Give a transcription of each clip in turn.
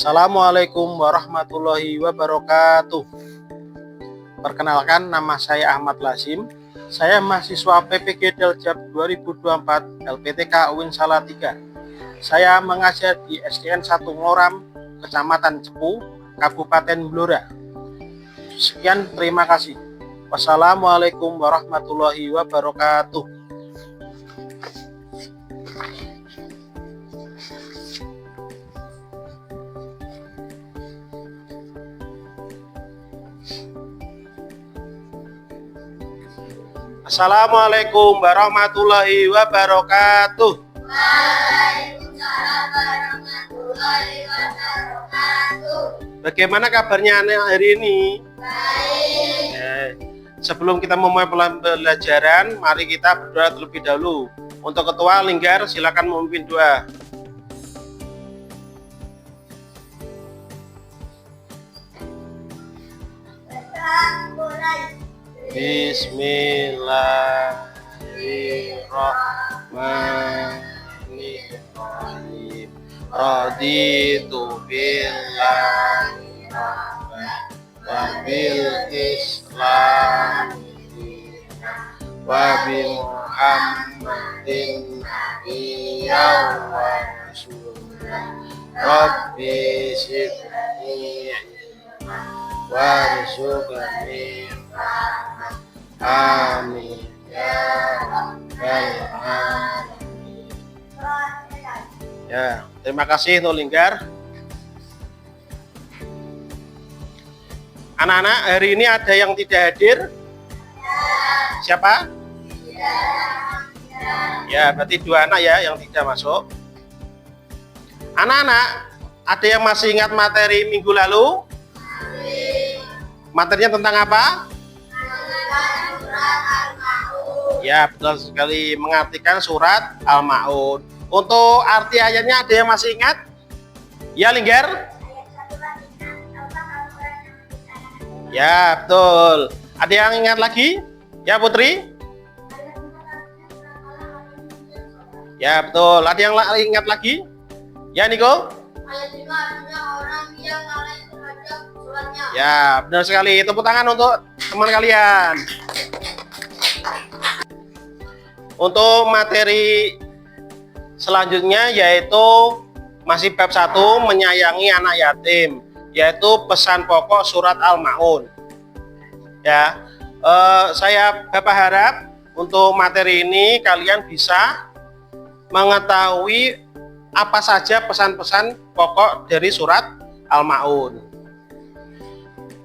Assalamualaikum warahmatullahi wabarakatuh. Perkenalkan, nama saya Ahmad Lasim. Saya mahasiswa PPG Daljab 2024 LPTK UIN Salatiga. Saya mengajar di SDN 1 Ngoram, Kecamatan Cepu, Kabupaten Blora. Sekian, terima kasih. Wassalamualaikum warahmatullahi wabarakatuh. Assalamualaikum warahmatullahi wabarakatuh. Waalaikumsalam warahmatullahi wabarakatuh. Bagaimana kabarnya anak hari ini? Baik. Sebelum kita memulai pembelajaran, mari kita berdoa terlebih dahulu. Untuk Ketua Linggar, silakan memimpin doa. Bismillahirrahmanirrahim. Raditu billahi rabban wa bil islam wa bi Muhammadin nabiyyan wa rasulan. Rabbi zidni warzuqni. Amin ya rabbal alamin. Ya, terima kasih untuk Linggar. Anak-anak, hari ini ada yang tidak hadir? Siapa? Ya, berarti 2 anak ya yang tidak masuk. Anak-anak, ada yang masih ingat materi minggu lalu? Materinya tentang apa? Ya, betul sekali, mengartikan surat Al-Ma'un. Untuk arti ayatnya ada yang masih ingat? Ya, Linggar? Ya, betul. Ada yang ingat lagi? Ya, Putri? Ya, betul. Ada yang ingat lagi? Ya, Niko? Ayat 5 artinya orang yang lalai terhadap suratnya. Ya, benar sekali. Tepuk tangan untuk teman kalian. Untuk materi selanjutnya yaitu masih bab 1, menyayangi anak yatim, yaitu pesan pokok surat Al-Ma'un. Ya, saya berharap untuk materi ini kalian bisa mengetahui apa saja pesan-pesan pokok dari surat Al-Ma'un.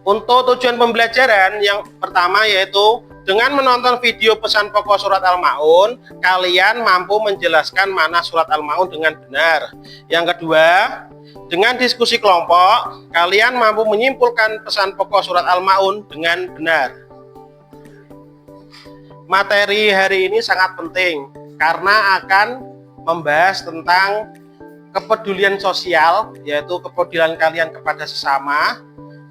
Untuk tujuan pembelajaran yang pertama yaitu dengan menonton video pesan pokok surat Al-Ma'un, kalian mampu menjelaskan makna surat Al-Ma'un dengan benar. Yang kedua, dengan diskusi kelompok, kalian mampu menyimpulkan pesan pokok surat Al-Ma'un dengan benar. Materi hari ini sangat penting karena akan membahas tentang kepedulian sosial, yaitu kepedulian kalian kepada sesama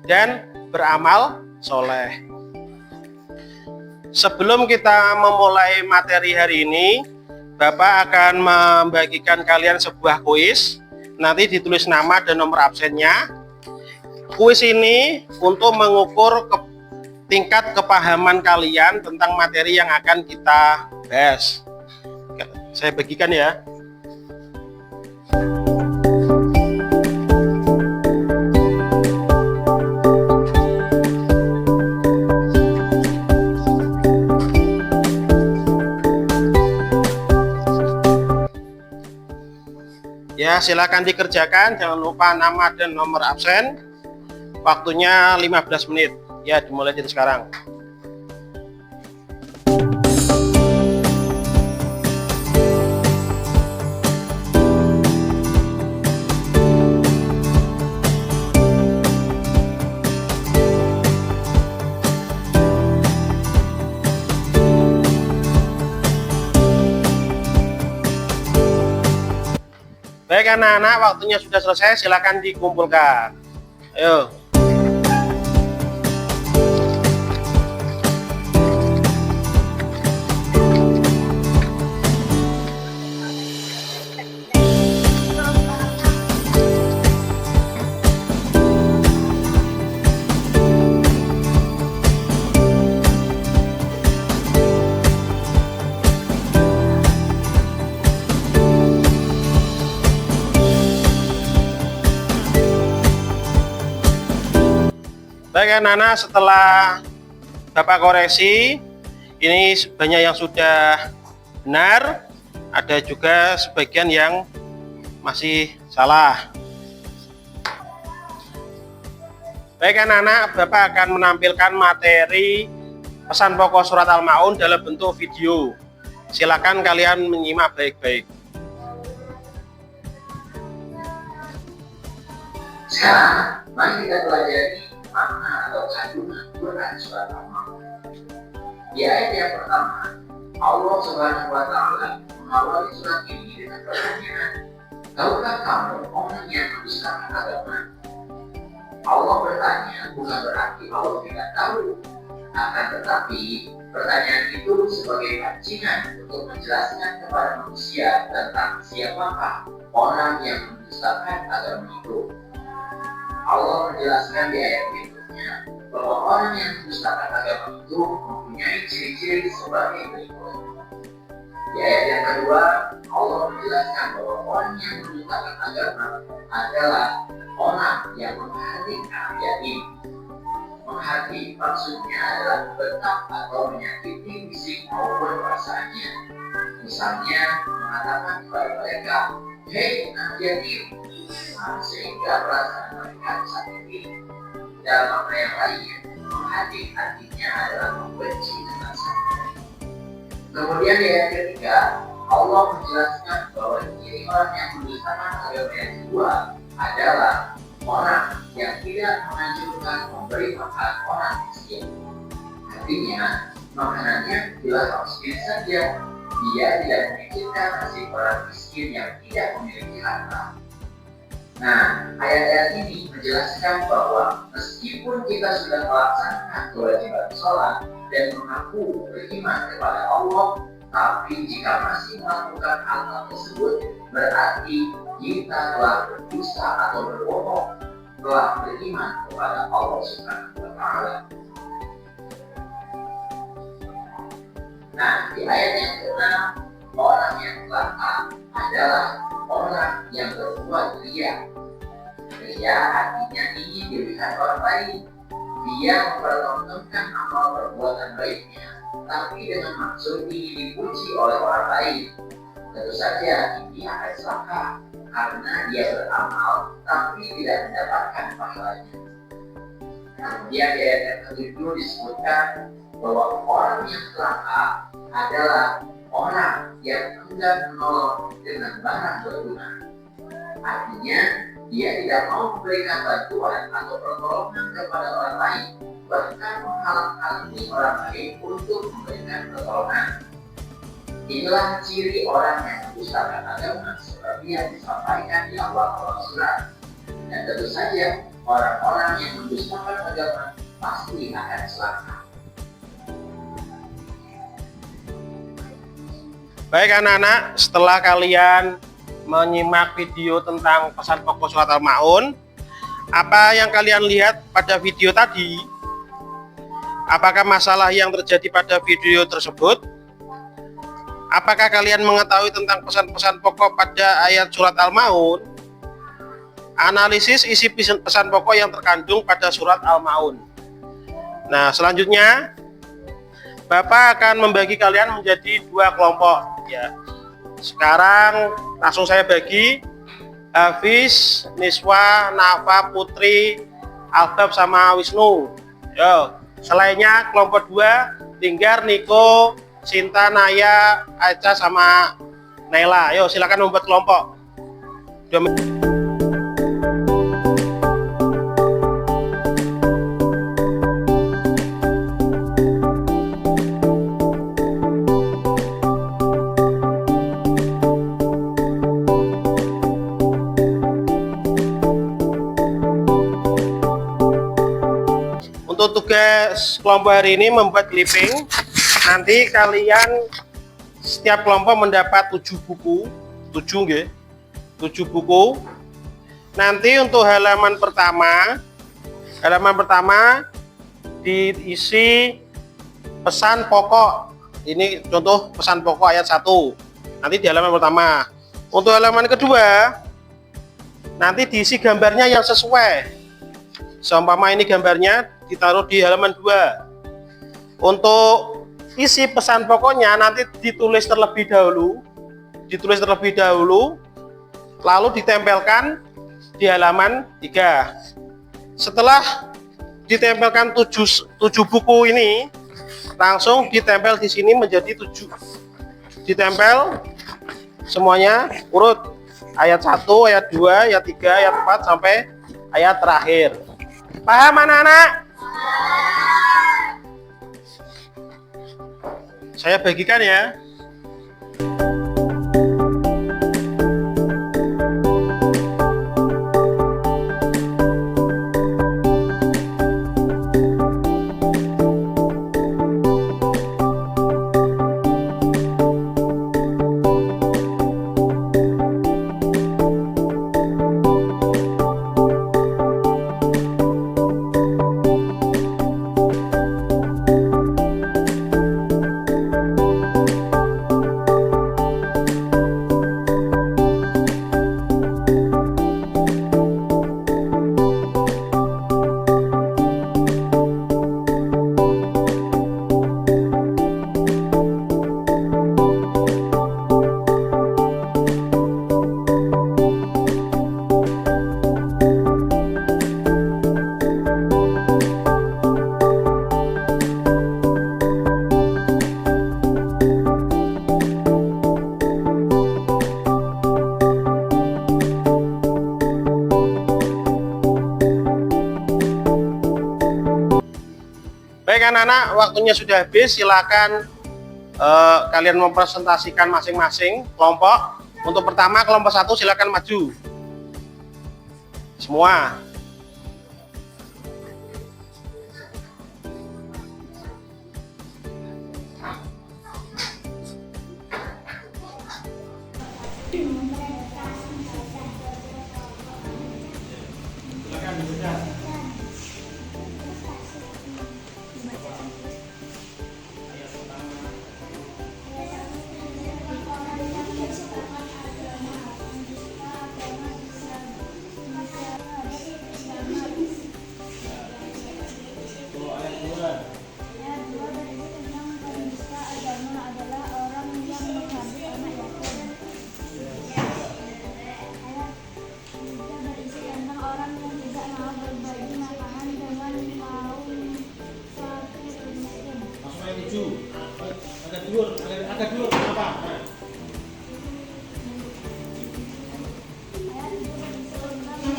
dan beramal soleh. Sebelum kita memulai materi hari ini, Bapak akan membagikan kalian sebuah kuis. Nanti ditulis nama dan nomor absennya. Kuis ini untuk mengukur tingkat kepahaman kalian tentang materi yang akan kita bahas. Saya bagikan ya. Ya, silakan dikerjakan, jangan lupa nama dan nomor absen. Waktunya 15 menit. Ya, dimulai dari sekarang. Baik anak-anak, waktunya sudah selesai, silakan dikumpulkan. Ayo. Baik anak-anak, setelah Bapak koreksi, ini banyak yang sudah benar, ada juga sebagian yang masih salah. Baik anak-anak, Bapak akan menampilkan materi pesan pokok surat Al-Maun dalam bentuk video. Silakan kalian menyimak baik-baik. Sekarang, mari kita pelajari makna atau kandungan Quran surat Al-Maun. Di ayat yang pertama, Allah Subhanahu wa Ta'ala mengawali surat ini dengan pertanyaan, tahukah kamu orang yang mendustakan agama? Allah bertanya bukan berarti Allah tidak tahu, akan tetapi pertanyaan itu sebagai pancingan untuk menjelaskan kepada manusia tentang siapakah orang yang mendustakan agama itu. Allah menjelaskan di ayat berikutnya bahwa orang yang mendustakan agama itu mempunyai ciri-ciri sebagai berikut. Di ayat yang kedua, Allah menjelaskan bahwa orang yang mendustakan agama adalah orang yang menghadirkan yatim. Menghati maksudnya adalah membentak atau menyakiti fisik maupun perasaannya. Misalnya mengatakan kepada mereka, "Hei anak yatim," sehingga perasaan mereka disakiti. Dalam makna yang lain, menghati artinya adalah membenci dengan sangat. Kemudian di ayat ketiga, Allah menjelaskan bahwa ciri orang yang mendustakan agama yang kedua adalah orang yang tidak menganjurkan memberi makan orang miskin. Artinya, makanannya bila miskin saja, dia tidak memikirkan nasib orang miskin yang tidak memiliki harta. Nah, ayat-ayat ini menjelaskan bahwa meskipun kita sudah melaksanakan kewajiban sholat dan mengaku beriman kepada Allah, tapi jika masih melakukan hal tersebut, berarti kita telah berdusta atau berbohong, telah beriman kepada Allah Subhanahu wa Ta'ala. Nah, di ayat yang ke-6, orang yang celaka adalah orang yang berbuat riya. Riya artinya ingin dilihat orang lain. Dia mempertontonkan amal perbuatan baiknya, tapi dengan maksud ingin dipuji oleh orang lain. Tentu saja ini akan celaka karena dia beramal tapi tidak mendapatkan pahalanya. Kemudian di ayat yang ke-7 disebutkan bahwa orang yang celaka adalah orang yang enggan menolong dengan barang berguna. Artinya, dia tidak mau memberikan bantuan atau pertolongan kepada orang lain, bahkan menghalang-halangi orang lain untuk memberikan pertolongan. Inilah ciri orang yang mendustakan agama seperti yang disampaikan di awal surat. Dan tentu saja, orang-orang yang mendustakan agama pasti akan celaka. Baik anak-anak, setelah kalian menyimak video tentang pesan pokok surat Al-Maun, apa yang kalian lihat pada video tadi? Apakah masalah yang terjadi pada video tersebut? Apakah kalian mengetahui tentang pesan-pesan pokok pada ayat surat Al-Maun? Analisis isi pesan pokok yang terkandung pada surat Al-Maun. Nah, selanjutnya Bapak akan membagi kalian menjadi 2 kelompok ya. Sekarang langsung saya bagi Hafiz, Niswa, Nafa, Putri, Albab sama Wisnu. Yo, selainnya kelompok 2 Linggar, Niko, Sinta, Naya, Aica sama Naila. Yo, silakan membuat kelompok. Untuk tugas kelompok hari ini membuat clipping. Nanti kalian setiap kelompok mendapat 7 buku, 7 nggih. 7 buku. Nanti untuk halaman pertama diisi pesan pokok. Ini contoh pesan pokok ayat 1. Nanti di halaman pertama. Untuk halaman kedua nanti diisi gambarnya yang sesuai. Seumpama ini gambarnya ditaruh di halaman 2. Untuk isi pesan pokoknya nanti ditulis terlebih dahulu, lalu ditempelkan di halaman 3. Setelah ditempelkan 7 buku ini, langsung ditempel di sini menjadi 7. Ditempel semuanya urut ayat 1, ayat 2, ayat 3, ayat 4 sampai ayat terakhir. Paham anak-anak? Saya bagikan ya. Baik anak-anak, waktunya sudah habis. Silakan kalian mempresentasikan masing-masing kelompok. Untuk pertama kelompok 1 silakan maju. Semua. Agak dulu kenapa?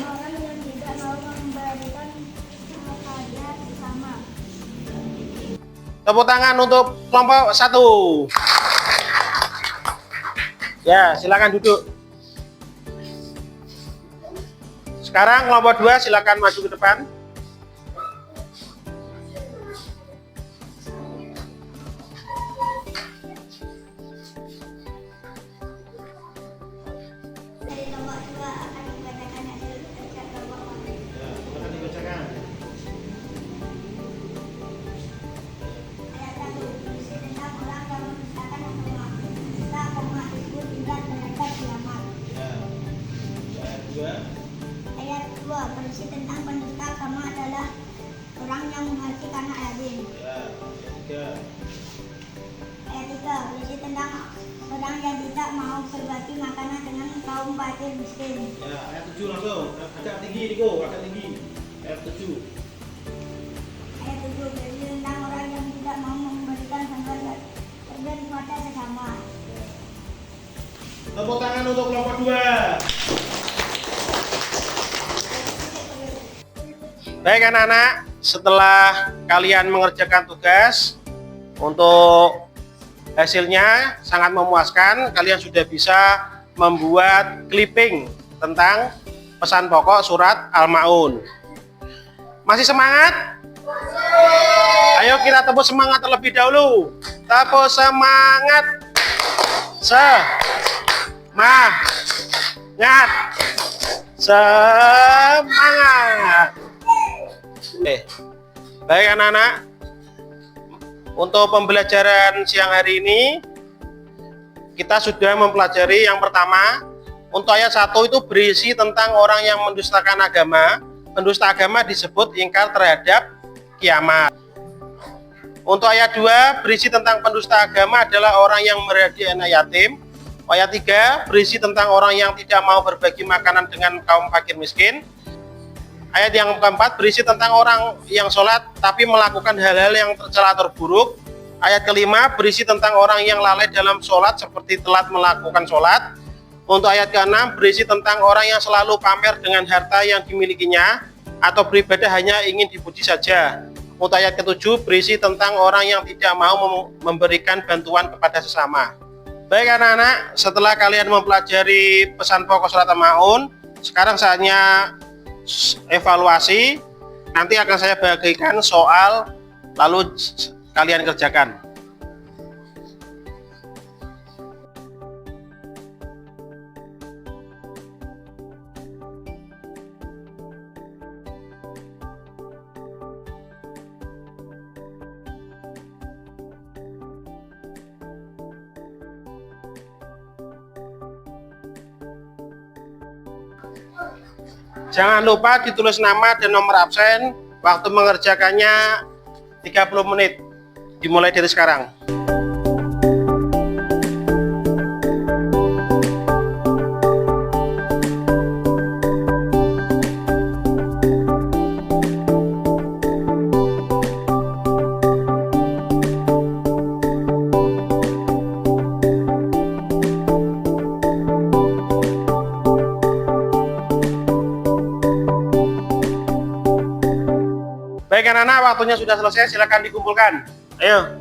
Orang yang tidak mau memberikan hadiah bersama. Tepuk tangan untuk kelompok 1. Ya, silakan duduk. Sekarang kelompok 2 silakan maju ke depan. Dari kelompok 2 akan dibacakan hasil kerja kelompok 1. Ya, silakan dibacakan. Ayat 1 berisi tentang orang yang mendustakan agama. Dusta agama itu tidak terhadap kiamat. Ya. Ayat 2. Ayat 2 berisi tentang pendusta agama adalah orang yang menghaji anak yatim. Ya. Ayat 3. Ayat 3 berisi tentang orang yang tidak mau berbagi makanan dengan kaum fakir miskin. Ya, ayat 7 langsung. Agak tinggi Niko, agak tinggi. Ayat 7. Ayat 7 berisi tentang orang yang tidak mau memberikan harga kepada sesama. Tepuk tangan untuk kelompok 2. Baik anak-anak, setelah kalian mengerjakan tugas, untuk hasilnya sangat memuaskan. Kalian sudah bisa membuat clipping tentang pesan pokok surat Al-Maun. Masih semangat? Ayo kita tepuk semangat terlebih dahulu. Tepuk semangat. Semangat. Baik anak-anak, untuk pembelajaran siang hari ini kita sudah mempelajari yang pertama. Untuk ayat 1 itu berisi tentang orang yang mendustakan agama. Pendusta agama disebut ingkar terhadap kiamat. Untuk ayat 2 berisi tentang pendusta agama adalah orang yang meradi anak yatim. Ayat 3 berisi tentang orang yang tidak mau berbagi makanan dengan kaum fakir miskin. Ayat yang keempat berisi tentang orang yang sholat tapi melakukan hal-hal yang tercela atau buruk. Ayat kelima berisi tentang orang yang lalai dalam sholat seperti telat melakukan sholat. Untuk ayat ke-6 berisi tentang orang yang selalu pamer dengan harta yang dimilikinya atau beribadah hanya ingin dipuji saja. Untuk ayat ke-7 berisi tentang orang yang tidak mau memberikan bantuan kepada sesama. Baik anak-anak, setelah kalian mempelajari pesan pokok surat Al-Maun, sekarang saatnya evaluasi. Nanti akan saya bagikan soal lalu kalian kerjakan. Jangan lupa ditulis nama dan nomor absen. Waktu mengerjakannya 30 menit. Dimulai dari sekarang. Baik anak-anak, waktunya sudah selesai, silakan dikumpulkan. Ayo.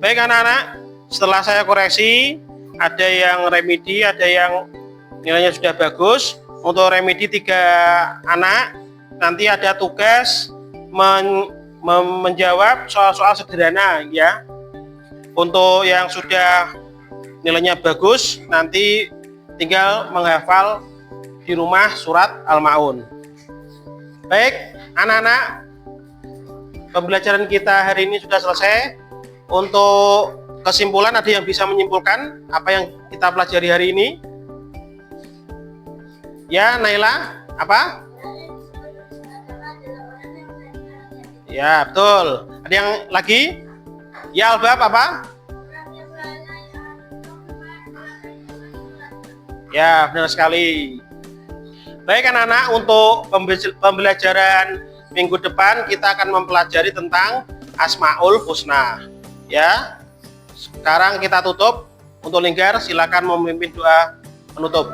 Baik anak-anak, setelah saya koreksi, ada yang remedi, ada yang nilainya sudah bagus. Untuk remedi 3 anak, nanti ada tugas menjawab soal-soal sederhana ya. Untuk yang sudah nilainya bagus, nanti tinggal menghafal di rumah surat Al-Maun. Baik anak-anak, pembelajaran kita hari ini sudah selesai. Untuk kesimpulan, ada yang bisa menyimpulkan apa yang kita pelajari hari ini? Ya, Naila, apa? Ya, betul. Ada yang lagi? Ya, Albab, apa? Ya, benar sekali. Baik anak-anak, untuk pembelajaran minggu depan kita akan mempelajari tentang Asmaul Husna. Ya, sekarang kita tutup. Untuk Linggar, silakan memimpin doa penutup.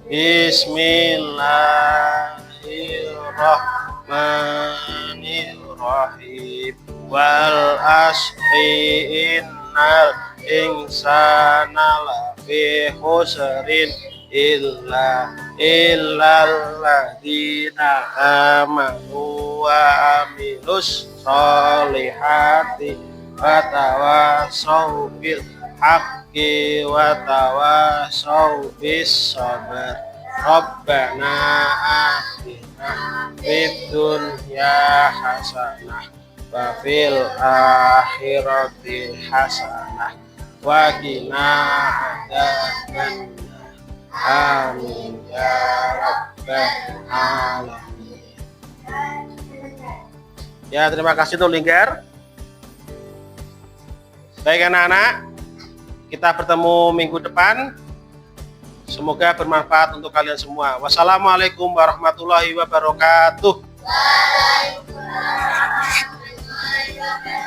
Bismillahirrahmanirrahim. Wal asri innal insana lafi khusrin illal ladzina amanu wa amilus sholihati wa tawassaw bil haqqi wa tawassaw bis sabr. Rabbana atina fid dunya hasanah wa fil akhirati hasanah wa qina adzaban. Amin ya rabbal alamin. Ya, terima kasih untuk Linggar. Baik anak-anak, kita bertemu minggu depan. Semoga bermanfaat untuk kalian semua. Wassalamualaikum warahmatullahi wabarakatuh. Waalaikumsalam warahmatullahi wabarakatuh.